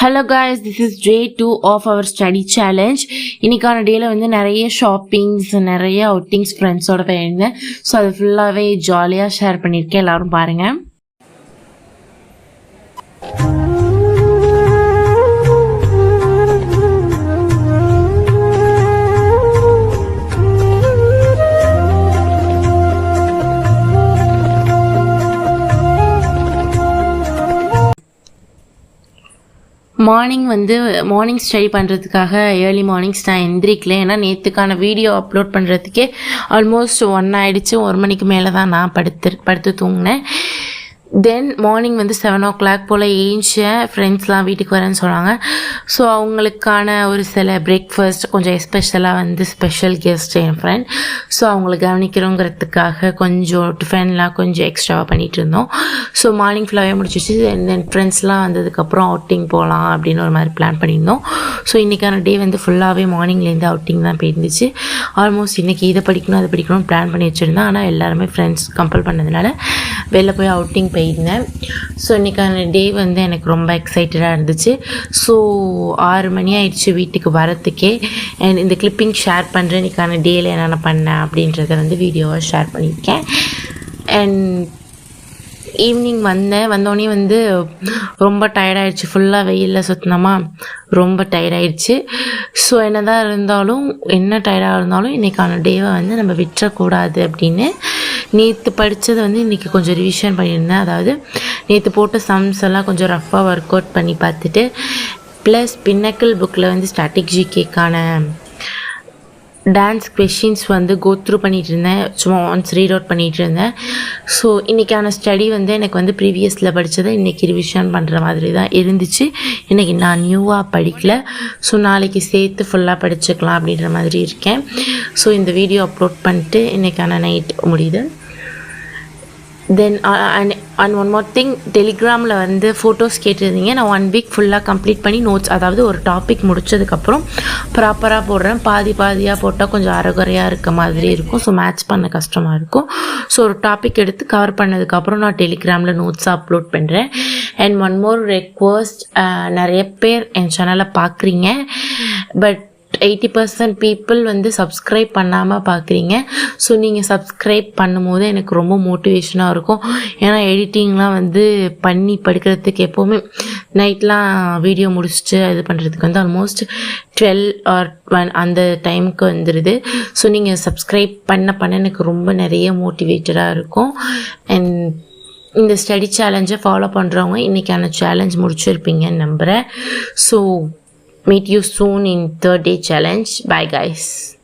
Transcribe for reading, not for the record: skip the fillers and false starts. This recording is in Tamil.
Hello guys, this is day 2 of our study challenge. இன்னைக்கான டேல வந்து நிறைய ஷாப்பிங்ஸ், நிறைய அவுட்டிங்ஸ் ஃப்ரெண்ட்ஸோட போயிருந்தேன். ஸோ அது ஃபுல்லாகவே ஜாலியாக ஷேர் பண்ணியிருக்கேன். எல்லாரும் பாருங்க. மார்னிங் ஸ்டடி பண்ணுறதுக்காக ஏர்லி மார்னிங்ஸ் நான் எந்திரிக்கல. ஏன்னா நேற்றுக்கான வீடியோ அப்லோட் பண்ணுறதுக்கே ஆல்மோஸ்ட் 1 ஆகிடுச்சு. 1 மணிக்கு மேலே தான் நான் படுத்து தூங்கினேன். தென் மார்னிங் வந்து 7 o'clock போல் ஏஞ்சேன். ஃப்ரெண்ட்ஸ்லாம் வீட்டுக்கு வரேன்னு சொன்னாங்க. ஸோ அவங்களுக்கான ஒரு சில பிரேக்ஃபாஸ்ட், கொஞ்சம் எஸ்பெஷலாக வந்து ஸ்பெஷல் கெஸ்ட் என் ஃப்ரெண்ட். ஸோ அவங்கள கவனிக்கிறோங்கிறதுக்காக கொஞ்சம் டிஃபன்லாம் கொஞ்சம் எக்ஸ்ட்ராவாக பண்ணிகிட்டு இருந்தோம். ஸோ மார்னிங் ஃபுல்லாகவே முடிச்சிச்சு. தென் ஃப்ரெண்ட்ஸ்லாம் வந்ததுக்கப்புறம் அவுட்டிங் போகலாம் அப்படின்னு ஒரு மாதிரி பிளான் பண்ணியிருந்தோம். ஸோ இன்றைக்கான டே வந்து ஃபுல்லாகவே மார்னிங்லேருந்து அவுட்டிங் தான் போயிருந்துச்சு. ஆல்மோஸ்ட் இன்றைக்கி இதை படிக்கணும் அதை படிக்கணும்னு பிளான் பண்ணி வச்சுருந்தேன். ஆனால் எல்லாருமே ஃப்ரெண்ட்ஸ் கம்பல் பண்ணதுனால வெளில போய் அவுட்டிங் போயிருந்தேன். ஸோ இன்றைக்கான டே வந்து எனக்கு ரொம்ப எக்ஸைட்டடாக இருந்துச்சு. ஸோ 6 மணி ஆயிடுச்சு வீட்டுக்கு வரத்துக்கே. அண்ட் இந்த கிளிப்பிங் ஷேர் பண்ணுறேன். இன்றைக்கான டேயில் என்னென்ன பண்ணேன் அப்படின்றத வந்து வீடியோவாக ஷேர் பண்ணியிருக்கேன். அண்ட் ஈவினிங் வந்தோடனே வந்து ரொம்ப டயர்டாயிடுச்சு. ஃபுல்லாக வெயிலில் சுற்றினோமா, ரொம்ப டயர்டாயிடுச்சு. ஸோ என்ன டயர்டாக இருந்தாலும் இன்றைக்கான டேவை வந்து நம்ம விட்டுறக்கூடாது அப்படின்னு நேற்று படித்ததை வந்து இன்றைக்கி கொஞ்சம் ரிவிஷன் பண்ணியிருந்தேன். அதாவது நேற்று போட்ட சம்ஸ் எல்லாம் கொஞ்சம் ரஃப்பாக ஒர்க் அவுட் பண்ணி பார்த்துட்டு, ப்ளஸ் பின்னக்கிள் புக்கில் வந்து ஸ்டாட்டிக் ஜிகேக்கான டான்ஸ் கொஷின்ஸ் வந்து கோத்ரூ பண்ணிகிட்டு இருந்தேன். சும்மா ஒன்ஸ் ரீட் அவுட் பண்ணிகிட்டு இருந்தேன். ஸோ இன்றைக்கான ஸ்டடி வந்து எனக்கு வந்து ப்ரீவியஸில் படித்ததை இன்றைக்கி ரிவிஷன் பண்ணுற மாதிரி தான் இருந்துச்சு. இன்றைக்கி நான் நியூவாக படிக்கல. ஸோ நாளைக்கு சேர்த்து ஃபுல்லாக படிச்சுக்கலாம் அப்படின்ற மாதிரி இருக்கேன். ஸோ இந்த வீடியோ அப்லோட் பண்ணிட்டு இன்றைக்கான நைட் முடியுது. Then and one more thing, டெலிகிராமில் வந்து ஃபோட்டோஸ் கேட்டிருந்தீங்க. நான் 1 வீக் ஃபுல்லாக கம்ப்ளீட் பண்ணி நோட்ஸ், அதாவது ஒரு டாபிக் முடித்ததுக்கப்புறம் ப்ராப்பராக போடுறேன். பாதியாக போட்டால் கொஞ்சம் அரைகுறையாக இருக்க மாதிரி இருக்கும். ஸோ மேட்ச் பண்ண கஷ்டமாக இருக்கும். ஸோ ஒரு டாபிக் எடுத்து கவர் பண்ணதுக்கப்புறம் நான் டெலிகிராமில் நோட்ஸ் அப்லோட் பண்ணுறேன். அண்ட் ஒன் மோர் ரெக்வஸ்ட், நிறைய பேர் என் சேனலை பார்க்குறீங்க, பட் 80% பீப்புள் வந்து சப்ஸ்கிரைப் பண்ணாமல் பார்க்குறீங்க. ஸோ நீங்கள் சப்ஸ்கிரைப் பண்ணும்போது எனக்கு ரொம்ப மோட்டிவேஷனாக இருக்கும். ஏன்னா எடிட்டிங்லாம் வந்து பண்ணி படிக்கிறதுக்கு எப்போவுமே நைட்லாம் வீடியோ முடிச்சுட்டு இது பண்ணுறதுக்கு வந்து ஆல்மோஸ்ட் 12 or 1 அந்த டைமுக்கு வந்துடுது. ஸோ நீங்கள் சப்ஸ்கிரைப் பண்ண எனக்கு ரொம்ப நிறைய மோட்டிவேட்டடாக இருக்கும். அண்ட் இந்த ஸ்டடி சேலஞ்சை ஃபாலோ பண்ணுறவங்க இன்றைக்கான சேலஞ்ச் முடிச்சிருப்பீங்கன்னு நம்புகிறேன். So meet you soon in 3rd day challenge. Bye guys.